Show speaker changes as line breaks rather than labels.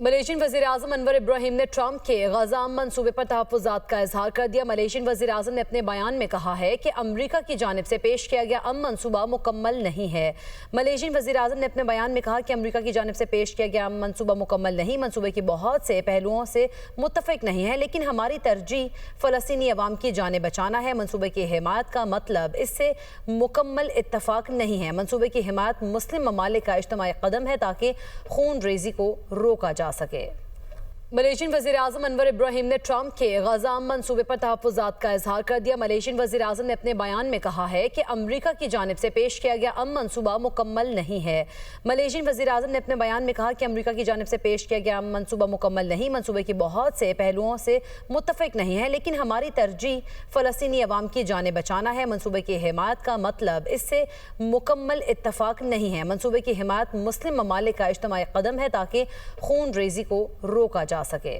Malaysian वज़ीर-ए-आज़म अनवर इब्राहिम ने Trump के गजा मंसूबे पर तहफ़्फ़ुज़ात का इज़हार कर दिया। मलेशियन वज़ीर-ए-आज़म ने अपने बयान में कहा है कि अमरीका की जानिब से पेश किया गया मंसूबा मुकम्मल नहीं है। मलेशियन वज़ीर-ए-आज़म ने अपने बयान में कहा कि अमरीका की जानिब से पेश किया गया मंसूबा मुकम्मल नहीं, मंसूबे की बहुत से पहलुओं से मुत्तफ़िक नहीं है, लेकिन हमारी तरजीह फ़लस्तीनी अवाम की जानें बचाना है। मंसूबे की हिमायत का मतलब इससे मुकम्मल इत्तफ़ाक़ नहीं है। मंसूबे की हिमायत मुस्लिम ममालिक का इज्तिमाई कदम है ताकि खून रेज़ी को रोका जा सके। मलेशियन वज़ीर-ए-आज़म अनवर इब्राहिम ने ट्रंप के गजा मंसूबे पर तहफ़्फ़ुज़ात का इज़हार कर दिया। मलेशियन वज़ीर-ए-आज़म ने अपने बयान में कहा है कि अमरीका की जानिब से पेश किया गया मंसूबा मुकम्मल नहीं है। मलेशियन वज़ीर-ए-आज़म ने अपने बयान में कहा कि अमरीका की जानिब से पेश किया गया मंसूबा मुकम्मल नहीं, मंसूबे की बहुत से पहलुओं से मुत्तफ़िक नहीं है, लेकिन हमारी तरजीह फ़लस्तीनी अवाम की जानें बचाना है। मंसूबे की हिमायत का मतलब इससे मुकम्मल इत्तफ़ाक़ नहीं है। मंसूबे की हिमायत मुस्लिम ममालिक का इज्तिमाई कदम है ताकि खून रेज़ी को रोका जा सके।